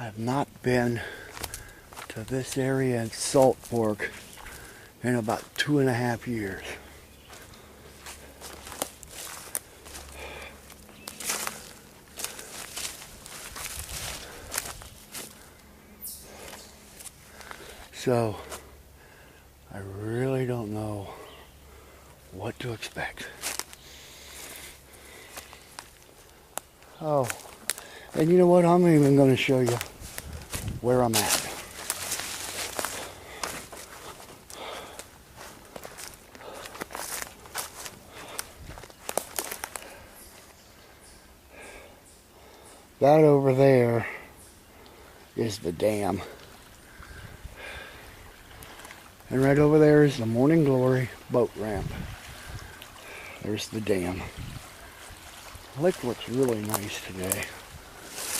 I have not been to this area in Salt Fork in about 2.5 years. So, I really don't know what to expect. Oh, and you know what? I'm even going to show you where I'm at. That over there is the dam. And right over there is the Morning Glory boat ramp. There's the dam. The lake looks really nice today.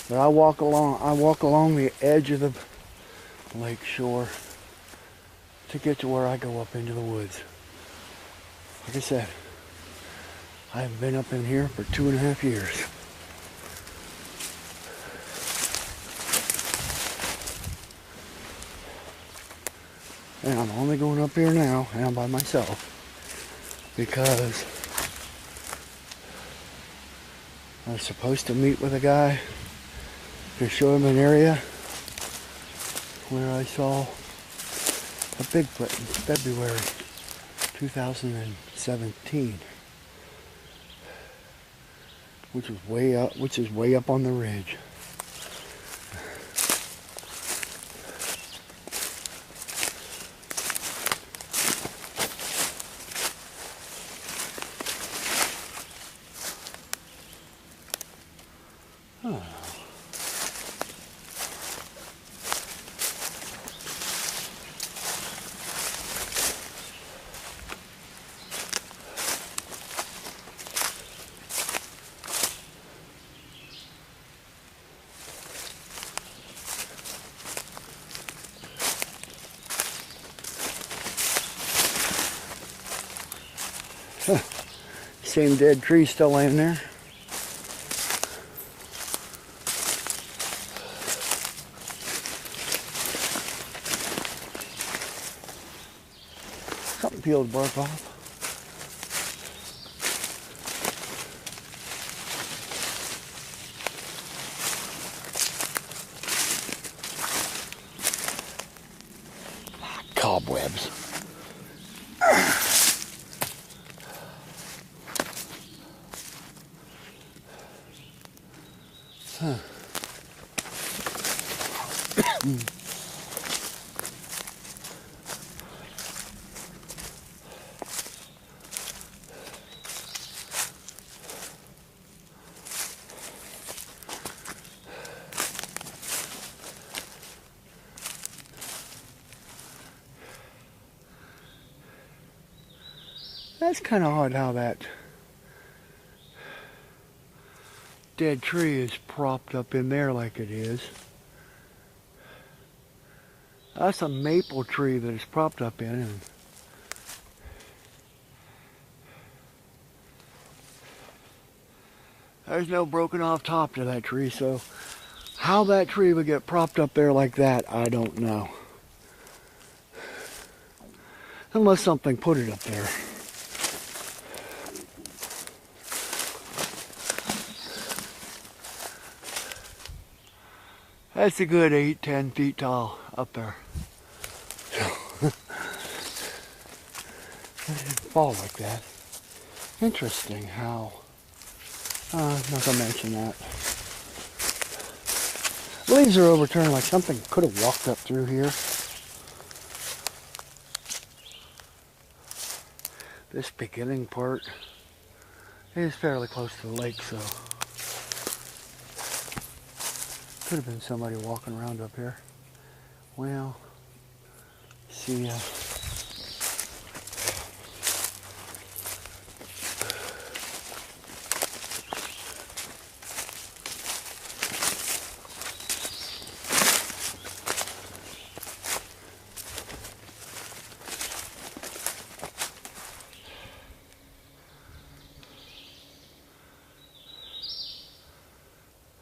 But I walk along the edge of the lake shore to get to where I go up into the woods. Like I said, I haven't been up in here for 2.5 years. And I'm only going up here now, and I'm by myself, because I was supposed to meet with a guy to show him an area where I saw a Bigfoot in February 2017, which is way up on the ridge. Same dead tree still laying there. Something peeled bark off. Cobwebs. Huh. That's kind of odd how that dead tree is propped up in there like it is. That's a maple tree that it's propped up in. And there's no broken off top to that tree, so how that tree would get propped up there like that, I don't know. Unless something put it up there. That's a good 8-10 feet tall up there. It didn't fall like that. Interesting how. I'm not going to mention that. Leaves are overturned like something could have walked up through here. This beginning part is fairly close to the lake, so could have been somebody walking around up here. Well, see ya.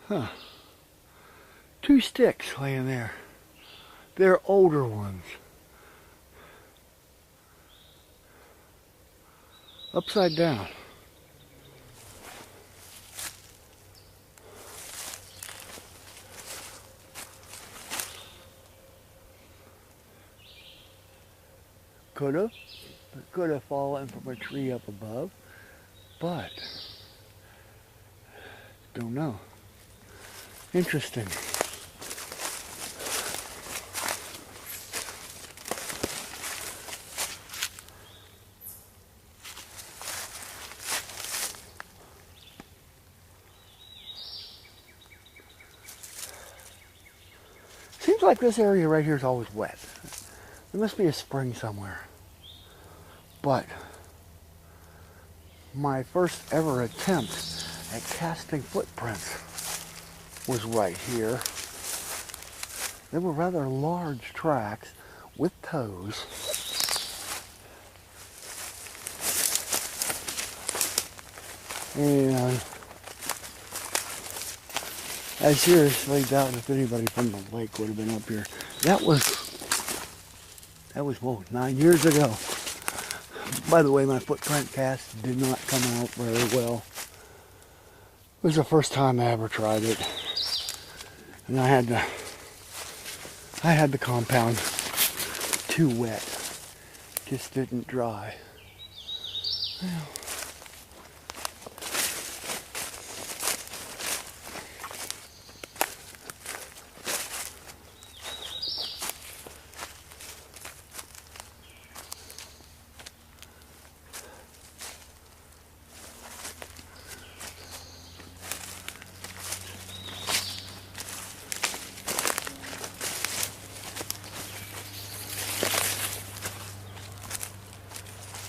Huh. 2 sticks laying there. They're older ones. Upside down. Could have fallen from a tree up above, but don't know. Interesting. Seems like this area right here is always wet. There must be a spring somewhere. But my first ever attempt at casting footprints was right here. They were rather large tracks with toes. And I seriously doubt if anybody from the lake would have been up here. That was whoa, 9 years ago. By the way, my footprint cast did not come out very well. It was the first time I ever tried it. And I had the compound too wet. Just didn't dry.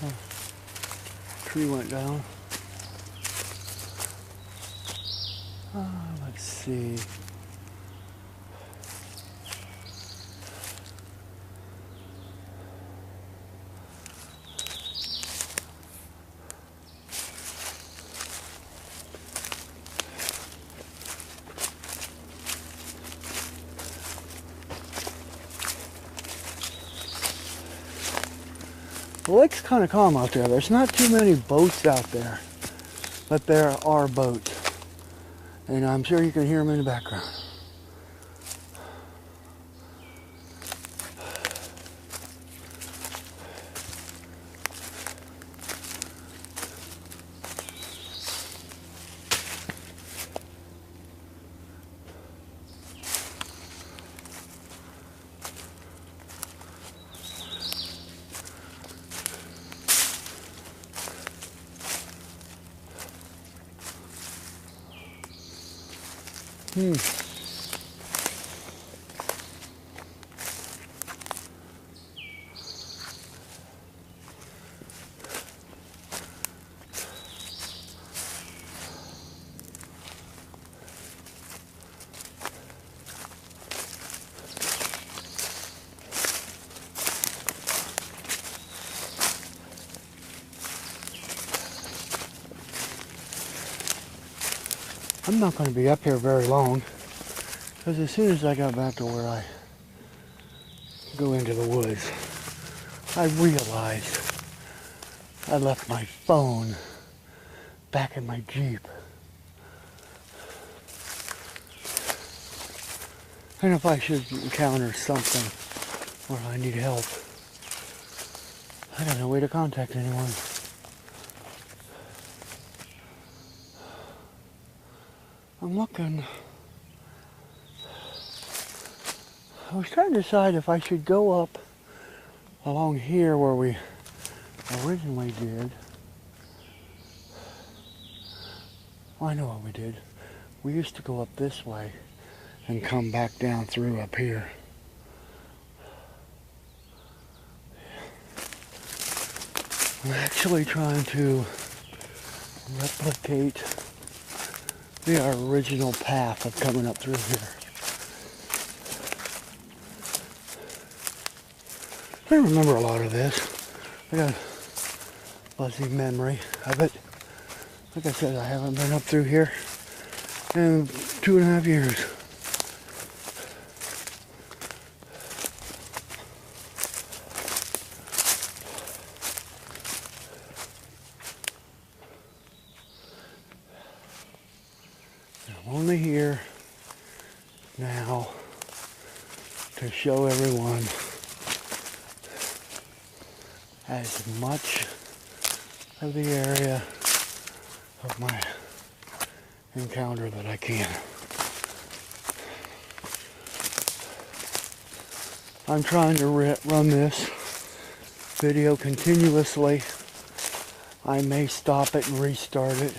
Well, tree went down. Let's see. The lake's kind of calm out there. There's not too many boats out there, but there are boats. And I'm sure you can hear them in the background. I'm not going to be up here very long, because as soon as I got back to where I go into the woods, I realized I left my phone back in my Jeep. And if I should encounter something where I need help, I got no way to contact anyone. I'm looking. I was trying to decide if I should go up along here where we originally did. Well, I know what we did. We used to go up this way and come back down through up here. I'm actually trying to replicate the original path of coming up through here. I remember a lot of this. I got a fuzzy memory of it. Like I said, I haven't been up through here in 2.5 years. I'm only here now to show everyone as much of the area of my encounter that I can. I'm trying to run this video continuously. I may stop it and restart it.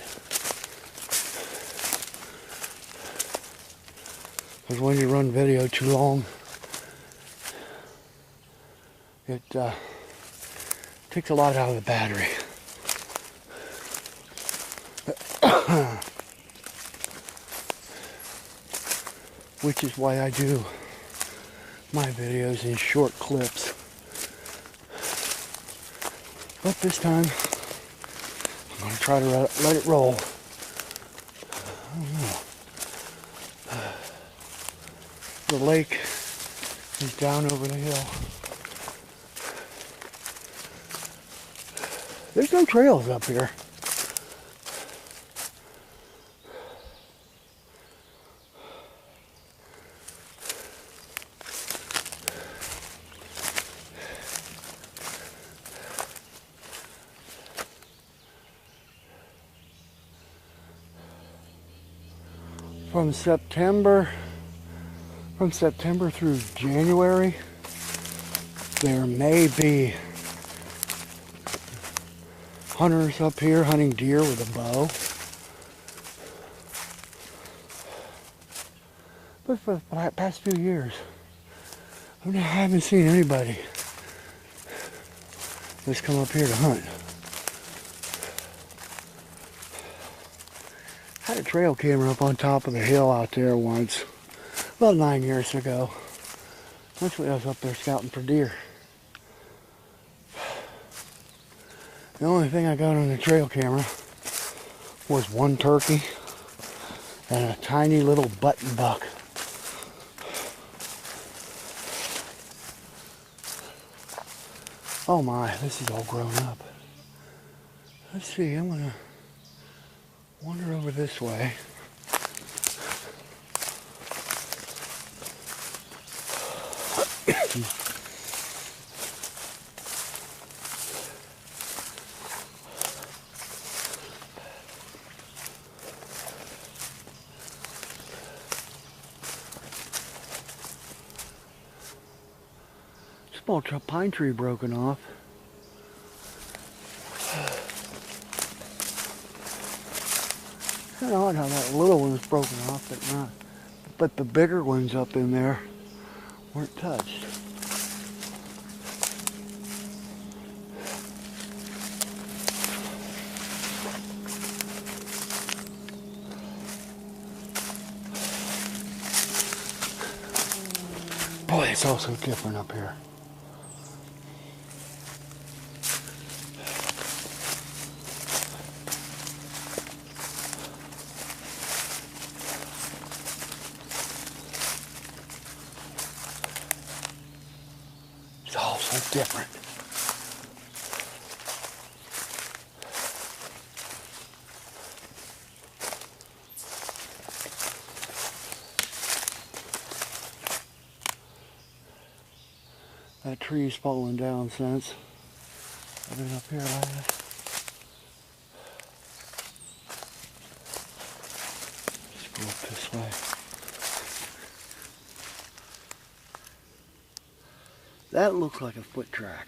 Because when you run video too long, it takes a lot out of the battery. Which is why I do my videos in short clips. But this time, I'm going to try to let it roll. I don't know. The lake is down over the hill. There's no trails up here. From September through January, there may be hunters up here hunting deer with a bow. But for the past few years, I haven't seen anybody that's come up here to hunt. I had a trail camera up on top of the hill out there once, about 9 years ago. Actually, I was up there scouting for deer. The only thing I got on the trail camera was one turkey and a tiny little button buck. Oh my, this is all grown up. Let's see, I'm gonna wander over this way. Small pine tree broken off. Kind of odd how that little one was broken off, but the bigger ones up in there weren't touched. Boy, it's all so different up here. It's all so different. That tree's fallen down since I've been up here last. Let's go up this way. That looks like a foot track.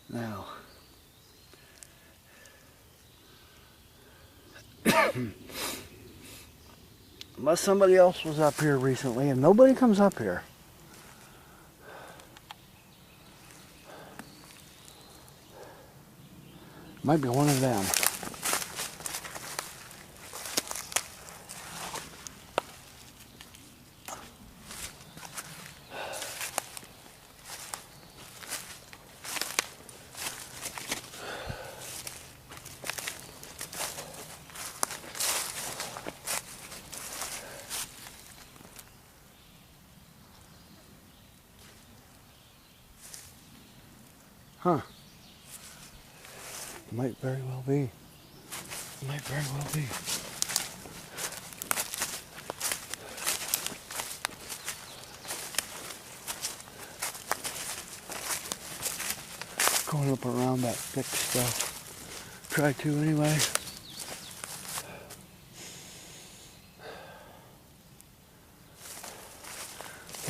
Now, unless somebody else was up here recently, and nobody comes up here. Might be one of them. Huh. Might very well be. Might very well be. going up around that thick stuff. Try to anyway.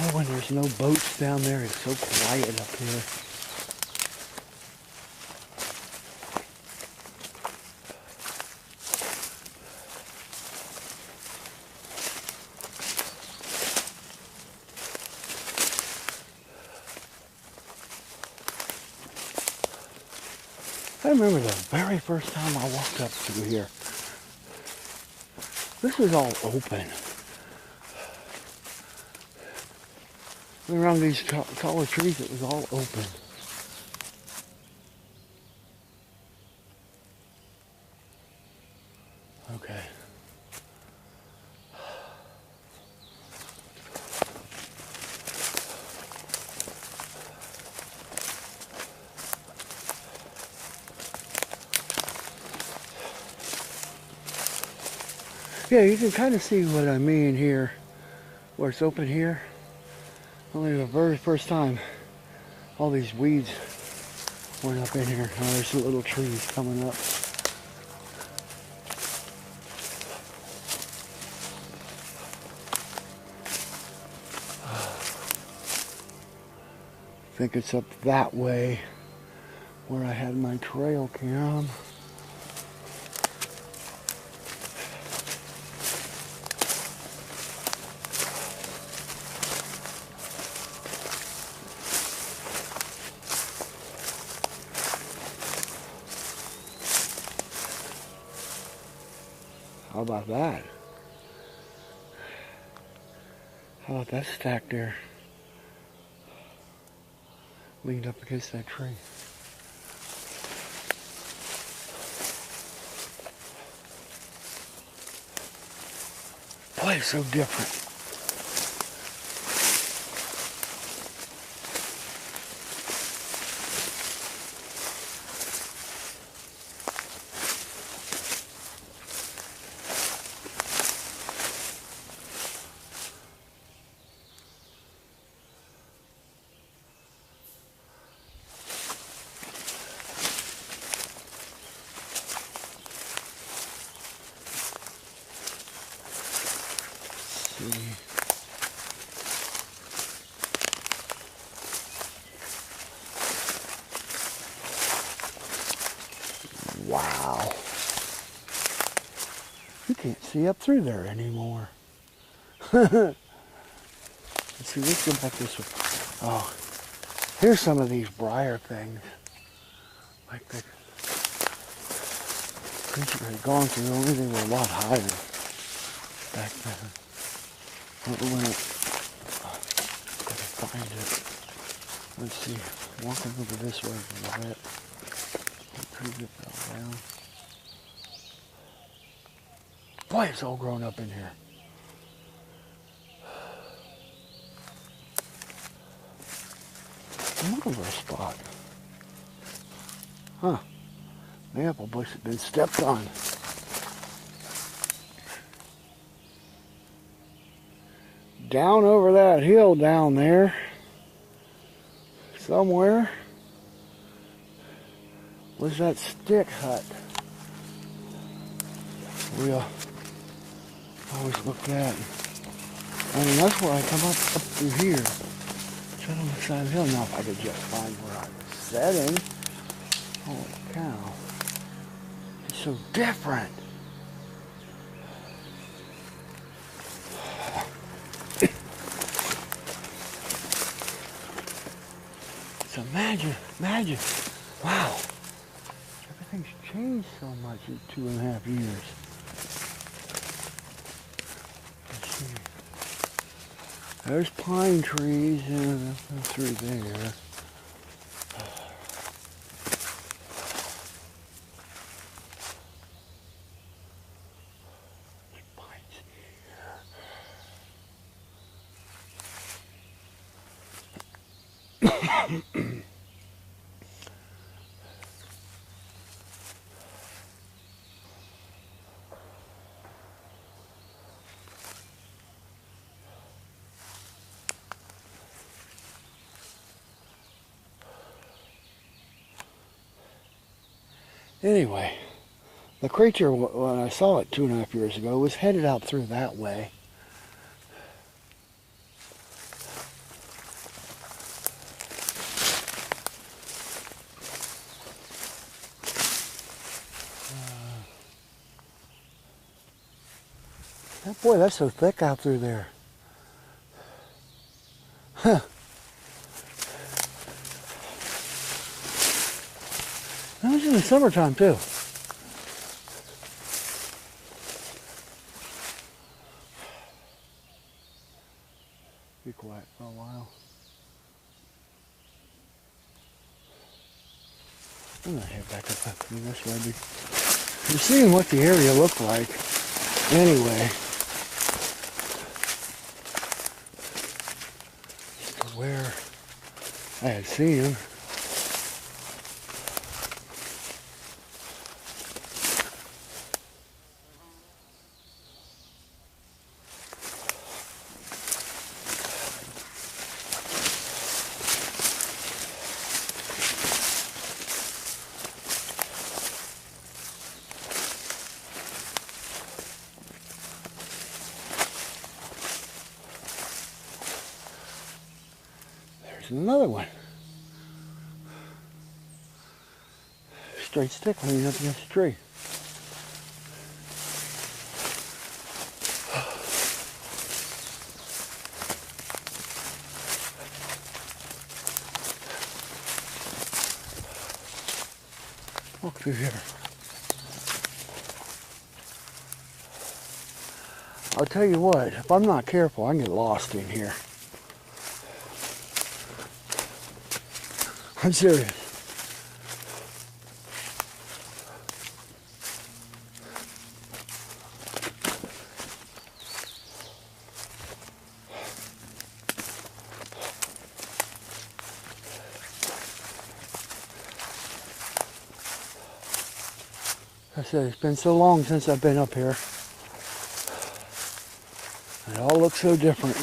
Oh, when there's no boats down there, it's so quiet up here. I remember the very first time I walked up through here. This was all open. And around these taller trees, it was all open. Okay. Yeah, you can kind of see what I mean here, where it's open here. Only the very first time all these weeds went up in here. Now there's some little trees coming up. I think it's up that way where I had my trail cam. How about that? How about that stack there? Leaned up against that tree. Boy, it's so different. Wow. You can't see up through there anymore. Let's see, let's go back this way. Oh, here's some of these briar things. Like the creature had gone through, only they were a lot higher back then. I don't know when I can find it. Let's see, walking over this way a little bit. Tree that fell down. Boy, it's all grown up in here. I'm looking for a spot. Huh. The apple bush has been stepped on. Down over that hill down there, somewhere, was that stick hut we always looked at. I mean, that's where I come up through here. Right on the side of the hill. Now, if I could just find where I was setting. Holy cow. It's so different. So imagine. Wow. Everything's changed so much in 2.5 years. Let's see. There's pine trees and through there. Anyway, the creature, when I saw it 2.5 years ago, was headed out through that way. Boy, that's so thick out through there. Huh. That was in the summertime, too. Be quiet for a while. I'm going to head back up through this way. You're seeing what the area looked like. Anyway. Where I had seen him. Another one. Straight stick leaning up against the tree. Walk through here. I'll tell you what, if I'm not careful, I can get lost in here. I'm serious. I said, it's been so long since I've been up here. It all looks so different.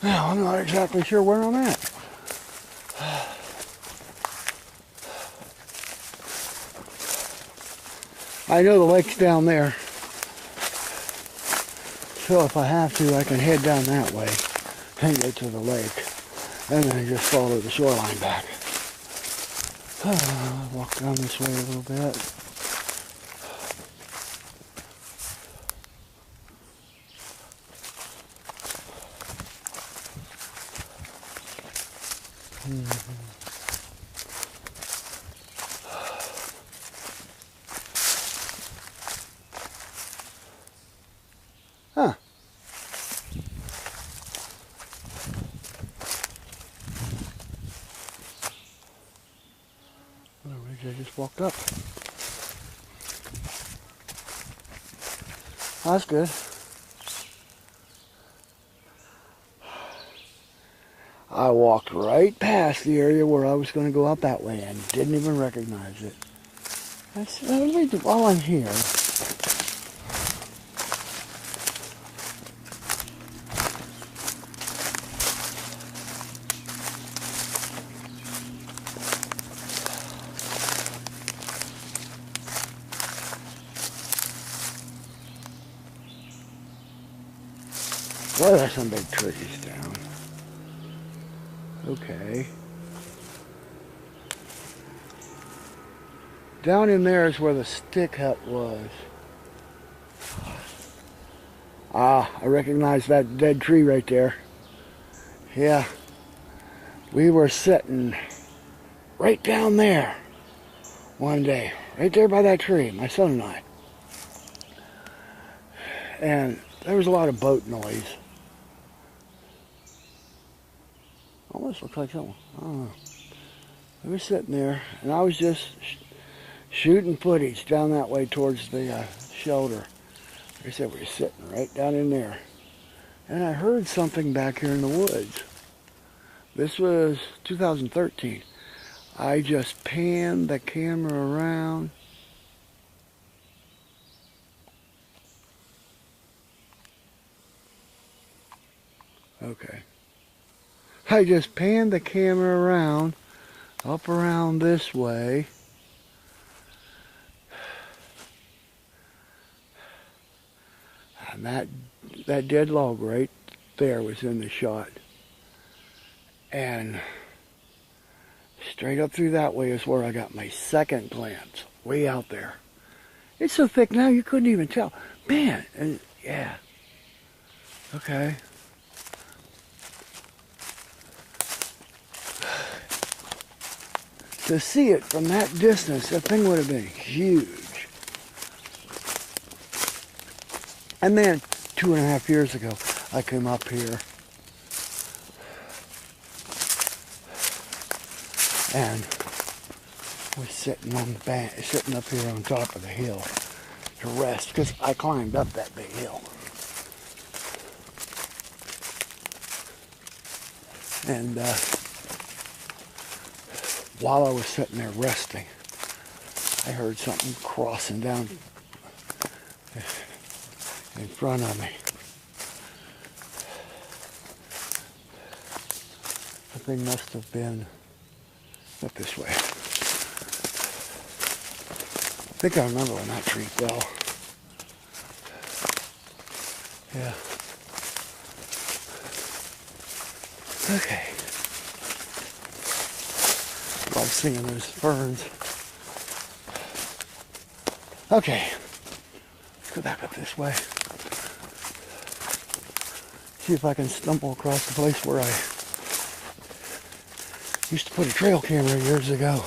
Now, I'm not exactly sure where I'm at. I know the lake's down there. So if I have to, I can head down that way and get to the lake. And then just follow the shoreline back. Walk down this way a little bit. Huh. What a ridge I just walked up. That's good. I walked right past the area where I was going to go out that way and didn't even recognize it. While I'm here, well, there's some big trees down. Okay. Down in there is where the stick hut was. Ah, I recognize that dead tree right there. Yeah. We were sitting right down there one day. Right there by that tree, my son and I. And there was a lot of boat noise. Almost looks like someone. I don't know. We were sitting there, and I was just shooting footage down that way towards the shelter. Like I said, we were sitting right down in there. And I heard something back here in the woods. This was 2013. I just panned the camera around. Okay. I just panned the camera around, up around this way. And that dead log right there was in the shot. And straight up through that way is where I got my second glance, way out there. It's so thick now you couldn't even tell. Man, and yeah. Okay. To see it from that distance, that thing would have been huge. And then 2.5 years ago, I came up here and was sitting on the bank, sitting up here on top of the hill to rest, because I climbed up that big hill. And while I was sitting there resting, I heard something crossing down in front of me. The thing must have been up this way. I think I remember when that tree fell. Yeah. Okay. Love seeing those ferns. Okay. Let's go back up this way. See if I can stumble across the place where I used to put a trail camera years ago.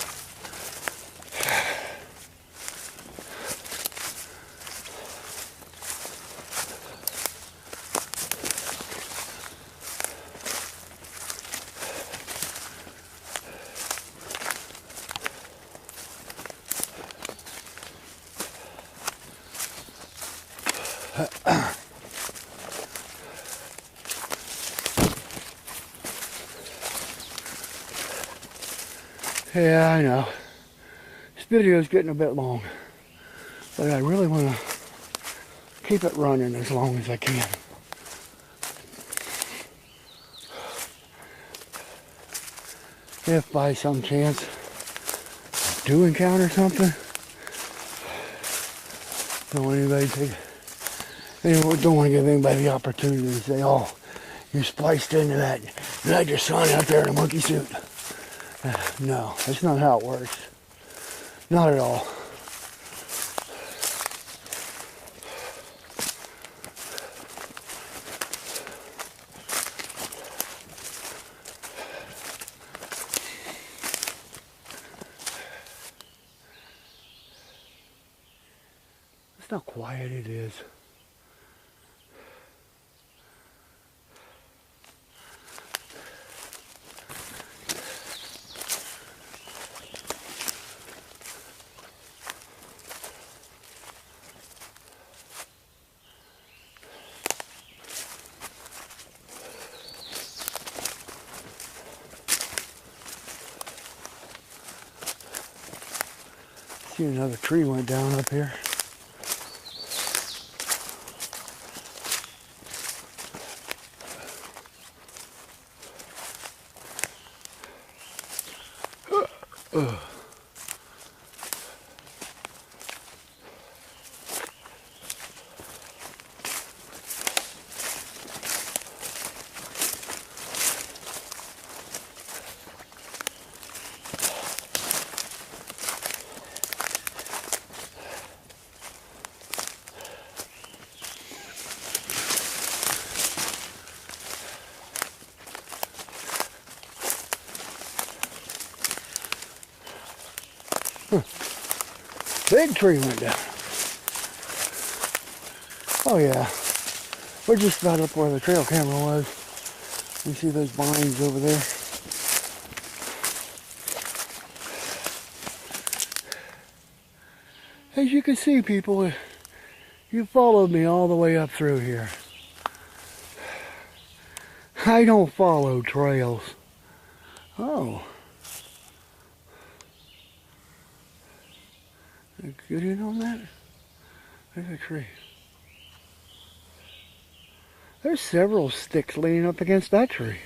Yeah, I know. This video is getting a bit long, but I really want to keep it running as long as I can. If by some chance I do encounter something, don't want anybody to don't want to give anybody the opportunity to say, "Oh, you spliced into that. You had your son out there in a monkey suit." No, that's not how it works. Not at all. That's how quiet it is. See, another tree went down up here. Big tree went down. Oh yeah, we're just about up where the trail camera was. You see those vines over there? As you can see, people, you followed me all the way up through here. I don't follow trails. Oh. Get in on that? There's a tree. There's several sticks leaning up against that tree.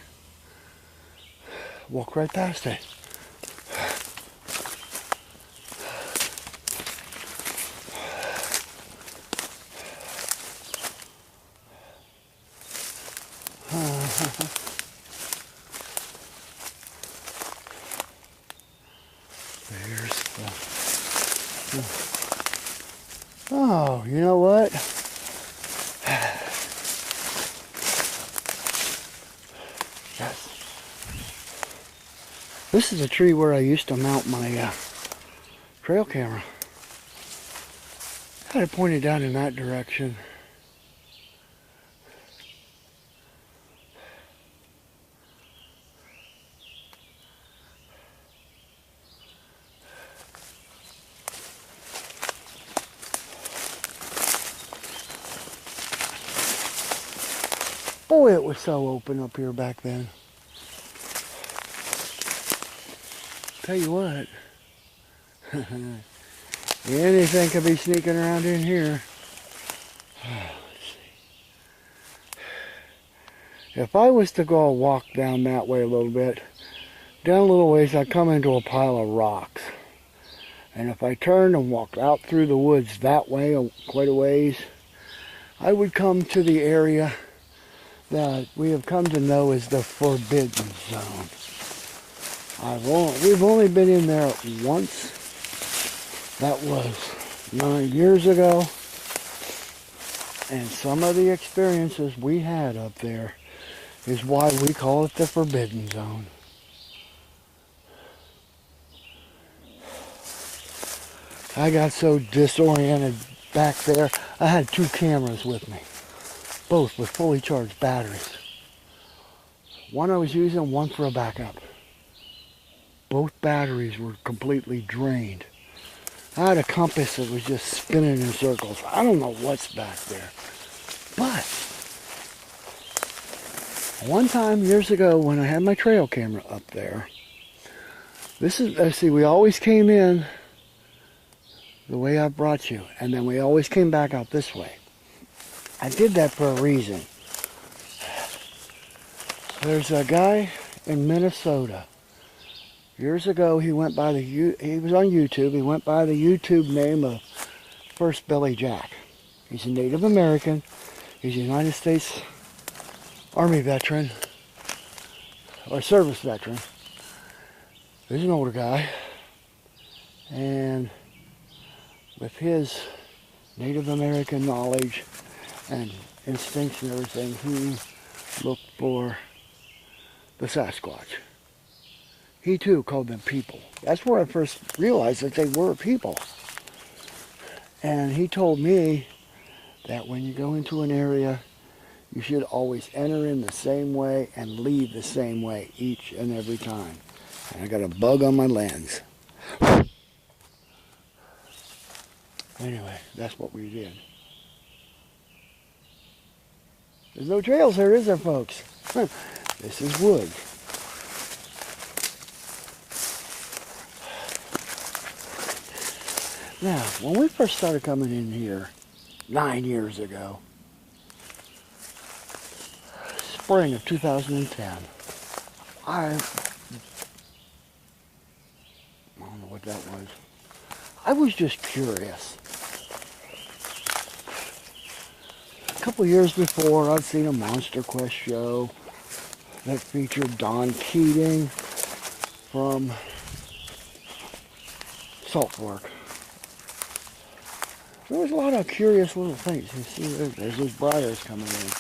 Walk right past it. There's the... Oh, you know what? Yes. This is a tree where I used to mount my trail camera. I had it pointed down in that direction. Boy, it was so open up here back then. Tell you what, anything could be sneaking around in here. Let's see. If I was to go walk down that way a little bit, down a little ways, I'd come into a pile of rocks. And if I turned and walked out through the woods that way, quite a ways, I would come to the area that we have come to know as the Forbidden Zone. We've only been in there once. That was 9 years ago. And some of the experiences we had up there is why we call it the Forbidden Zone. I got so disoriented back there. I had 2 cameras with me, both with fully charged batteries. One I was using, one for a backup. Both batteries were completely drained. I had a compass that was just spinning in circles. I don't know what's back there. But one time years ago when I had my trail camera up there, we always came in the way I brought you, and then we always came back out this way. I did that for a reason. There's a guy in Minnesota. Years ago, he was on YouTube. He went by the YouTube name of First Billy Jack. He's a Native American. He's a United States Army veteran, or service veteran. He's an older guy. And with his Native American knowledge and instincts and everything, he looked for the Sasquatch. He too called them people. That's where I first realized that they were people. And he told me that when you go into an area, you should always enter in the same way and leave the same way each and every time. And I got a bug on my lens. Anyway, that's what we did. There's no trails here, is there, folks? This is wood. Now, when we first started coming in here 9 years ago, spring of 2010, I don't know what that was. I was just curious. A couple of years before, I'd seen a Monster Quest show that featured Don Keating from Salt Fork. There was a lot of curious little things. You see, there's those briars coming in.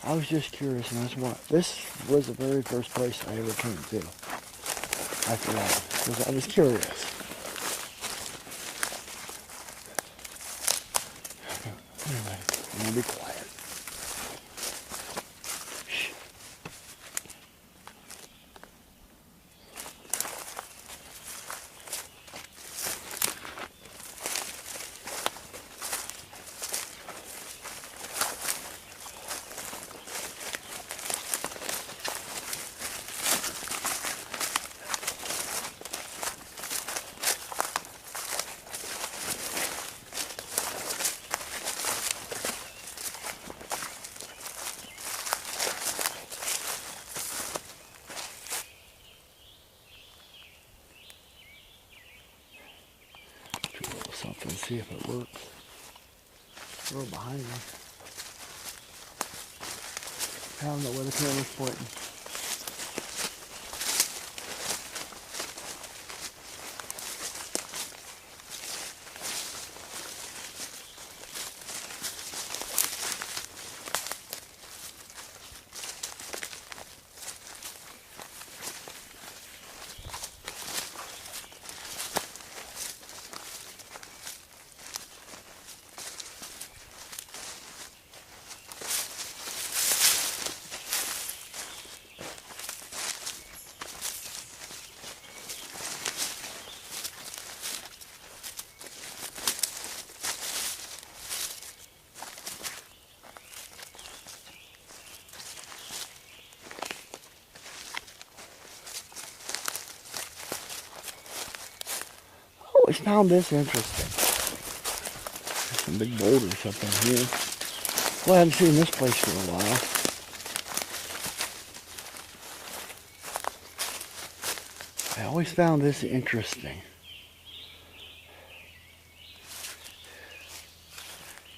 I was just curious, and that's why. This was the very first place I ever came to. After that, because I was curious. Anyway, I'm going to be quiet. and see if it works. A little behind me. I don't know where the camera's pointing. I always found this interesting. There's some big boulders up in here. Well, I haven't seen this place for a while. I always found this interesting.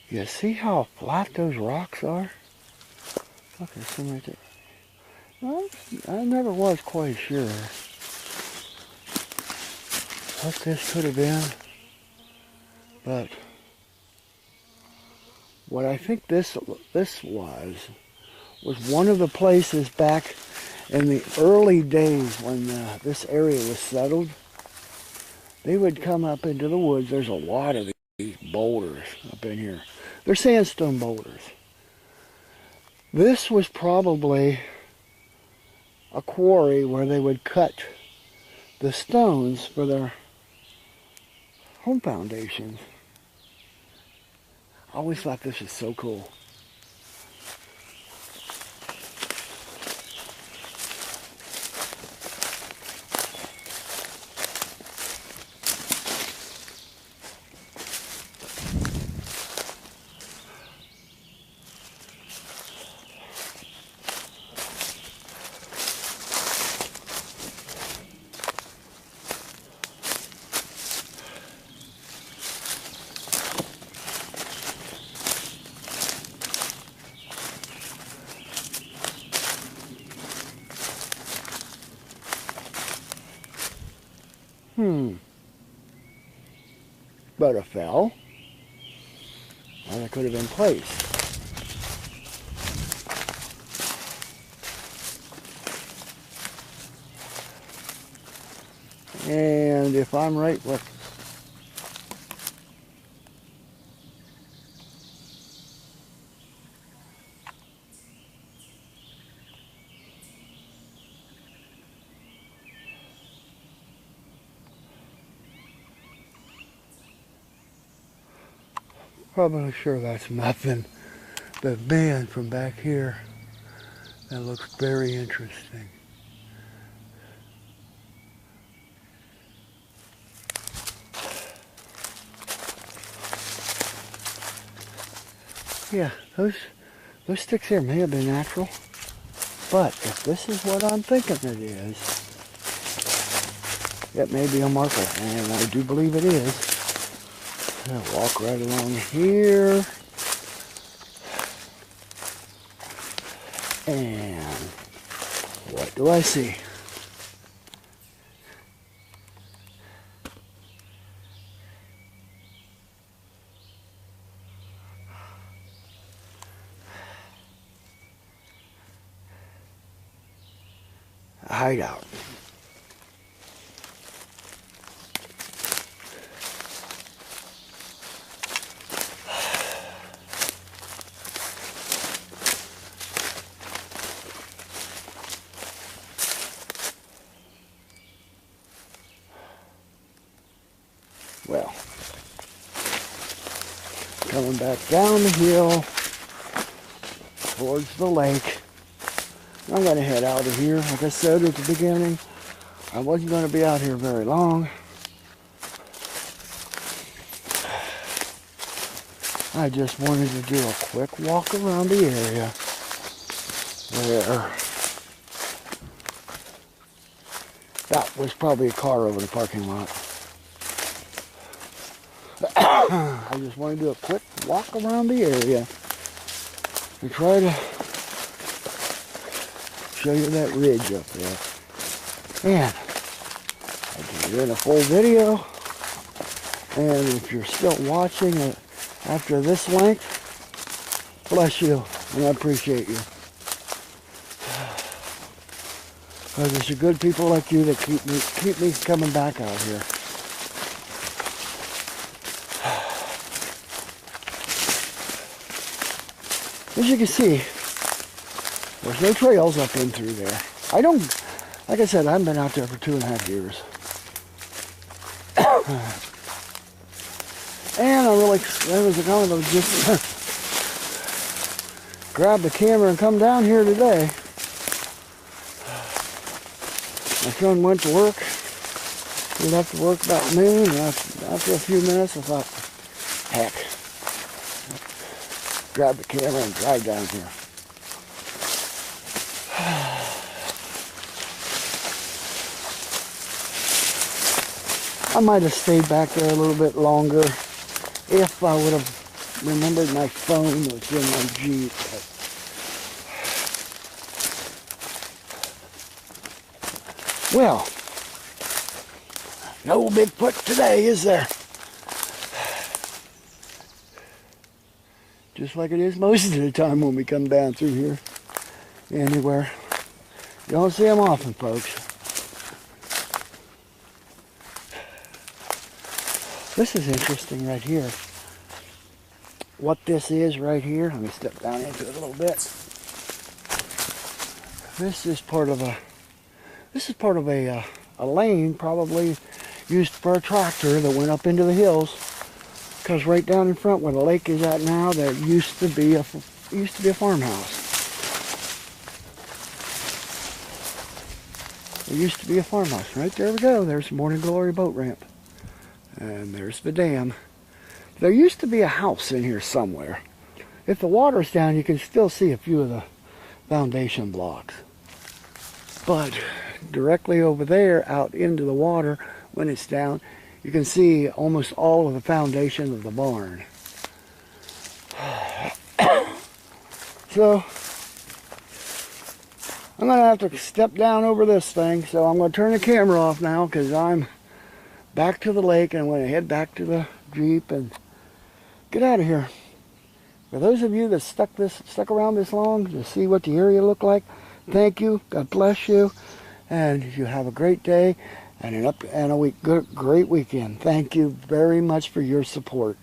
You see how flat those rocks are? Look, there's some right there. Well, I never was quite sure what this could have been, but what I think this was one of the places back in the early days when this area was settled. They would come up into the woods. There's a lot of these boulders up in here. They're sandstone boulders. This was probably a quarry where they would cut the stones for their home foundations. I always thought this was so cool. But it fell, and it could have been placed. And if I'm right, look. Probably sure that's nothing, but man, from back here, that looks very interesting. Yeah, those sticks here may have been natural, but if this is what I'm thinking it is, it may be a marker, and I do believe it is. I'll walk right along here, and what do I see? A hideout. Well, coming back down the hill towards the lake. I'm going to head out of here. Like I said at the beginning, I wasn't going to be out here very long. I just wanted to do a quick walk around the area where that was probably a car over the parking lot. I just want to do a quick walk around the area and try to show you that ridge up there. And I can do in a full video. And if you're still watching it after this length, bless you, and I appreciate you. Because it's the good people like you that keep me coming back out here. As you can see, there's no trails up in through there. I don't, like I said, I haven't been out there for 2.5 years. And I was kind of just grab the camera and come down here today. My son went to work. He left to work about noon, and after a few minutes I thought, heck, grab the camera and drive down here. I might have stayed back there a little bit longer if I would have remembered my phone was in my Jeep. Well, no Bigfoot today, is there? Just like it is most of the time when we come down through here. Anywhere. You don't see them often, folks. This is interesting right here. What this is right here, let me step down into it a little bit. This is part of a lane probably used for a tractor that went up into the hills. Because right down in front where the lake is at now, there used to be a farmhouse. There used to be a farmhouse. Right there we go. There's the Morning Glory boat ramp. And there's the dam. There used to be a house in here somewhere. If the water's down, you can still see a few of the foundation blocks. But directly over there, out into the water, when it's down, you can see almost all of the foundation of the barn. So, I'm going to have to step down over this thing, so I'm going to turn the camera off now because I'm back to the lake and I'm going to head back to the Jeep and get out of here. For those of you that stuck around this long to see what the area looked like, thank you. God bless you. And you have a great day and a great weekend. Thank you very much for your support.